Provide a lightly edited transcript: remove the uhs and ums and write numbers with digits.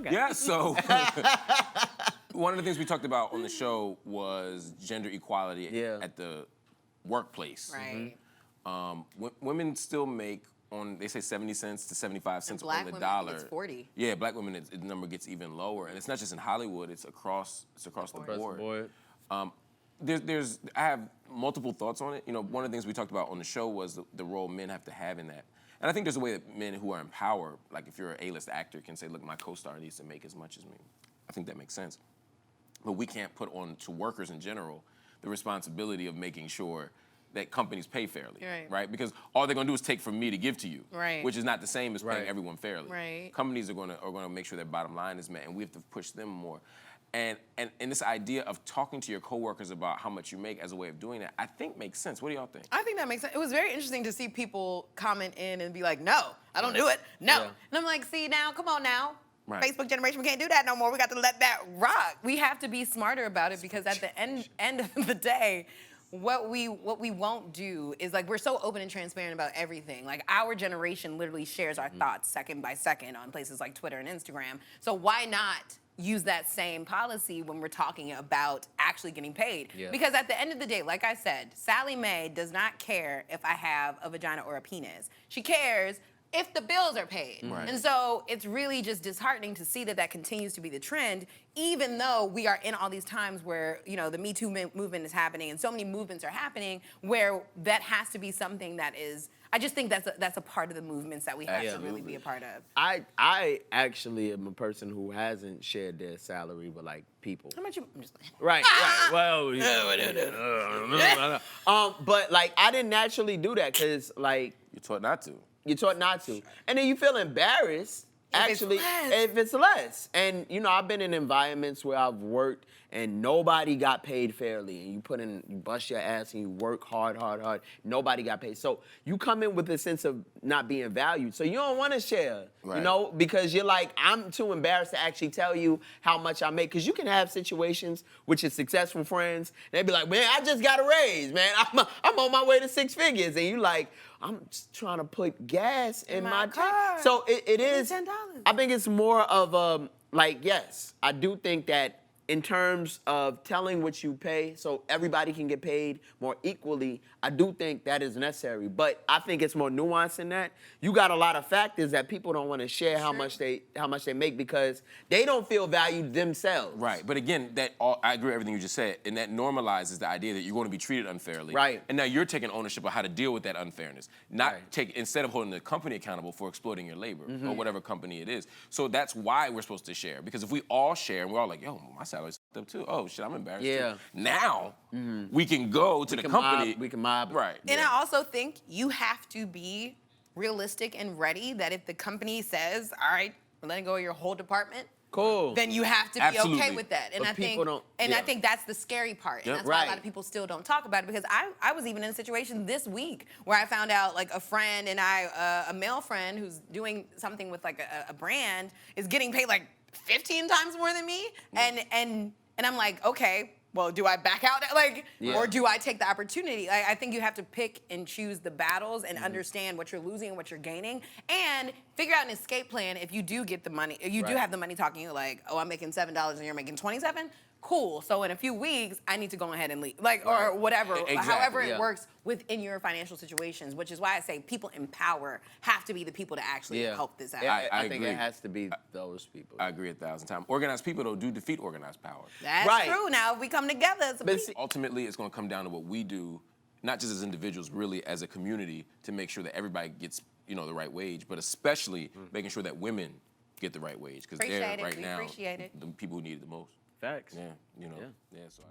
Okay. Yeah, so one of the things we talked about on the show was gender equality at the workplace. Right. Women still make they say 70 cents to 75 cents on the women, dollar. it's 40. Yeah, black women, the number gets even lower, and it's not just in Hollywood; it's across the board. I have multiple thoughts on it. You know, one of the things we talked about on the show was the role men have to have in that. And I think there's a way that men who are in power, like if you're an A-list actor, can say, look, my co-star needs to make as much as me. I think that makes sense. But we can't put on to workers in general the responsibility of making sure that companies pay fairly, right? Because all they're gonna do is take from me to give to you, which is not the same as paying everyone fairly. Companies are gonna make sure their bottom line is met, and we have to push them more. And this idea of talking to your coworkers about how much you make as a way of doing that, I think makes sense. What do y'all think? I think that makes sense. It was very interesting to see people comment in and be like, no, I don't do it, no. And I'm like, see now, come on now. Facebook generation, we can't do that no more. We got to let that rock. We have to be smarter about it because at the end of the day, what we won't do is, like, we're so open and transparent about everything. Like, our generation literally shares our thoughts second by second on places like Twitter and Instagram. So why not use that same policy when we're talking about actually getting paid? Because at the end of the day, like I said, Sally Mae does not care if I have a vagina or a penis. She cares if the bills are paid. And so it's really just disheartening to see that that continues to be the trend, even though we are in all these times where, you know, the Me Too movement is happening and so many movements are happening where that has to be something that is, I just think that's a part of the movements that we have to really be a part of. I actually am a person who hasn't shared their salary with, like, people. How much you, I'm just Right. Well, but, like, I didn't naturally do that because, like, You're taught not to. you're taught not to. And then you feel embarrassed, actually, if it's less. And, you know, I've been in environments where I've worked and nobody got paid fairly. And you bust your ass and you work hard. Nobody got paid. So you come in with a sense of not being valued. So you don't want to share, you know, because you're like, I'm too embarrassed to actually tell you how much I make. Because you can have situations with your successful friends. And they be like, man, I just got a raise, man. I'm on my way to 6 figures. And you like, I'm just trying to put gas in my car. So it is, $10. I think it's more of like, yes, I do think that in terms of telling what you pay so everybody can get paid more equally, I do think that is necessary. But I think it's more nuanced than that. You got a lot of factors that people don't want to share how much they make because they don't feel valued themselves. Right, but again, I agree with everything you just said, and that normalizes the idea that you're going to be treated unfairly. Right. And now you're taking ownership of how to deal with that unfairness, not instead of holding the company accountable for exploiting your labor or whatever company it is. So that's why we're supposed to share, because if we all share and we're all like, yo, my salary's up too. Oh shit, I'm embarrassed too. Now we can go to the company. We can mob. Right. And I also think you have to be realistic and ready that if the company says, all right, we're letting go of your whole department, cool, then you have to be okay with that. And but I think that's the scary part. And that's why a lot of people still don't talk about it, because I was even in a situation this week where I found out, like, a friend and a male friend who's doing something with, like, a brand is getting paid like 15 times more than me. And I'm like, okay, well, do I back out, like, or do I take the opportunity? Like, I think you have to pick and choose the battles and understand what you're losing and what you're gaining, and figure out an escape plan if you do get the money. If you do have the money talking to you like, oh, I'm making $7 and you're making $27. Cool. So in a few weeks, I need to go ahead and leave, like, or whatever, however it works within your financial situations. Which is why I say people in power have to be the people to actually help this out. I think it has to be those people. I agree 1,000 times. Organized people, though, do defeat organized power. That's true. Now, if we come together, ultimately, it's going to come down to what we do, not just as individuals, really as a community, to make sure that everybody gets, you know, the right wage, but especially making sure that women get the right wage, because they're right now the people who need it the most. Facts. Yeah, you know. Yeah, so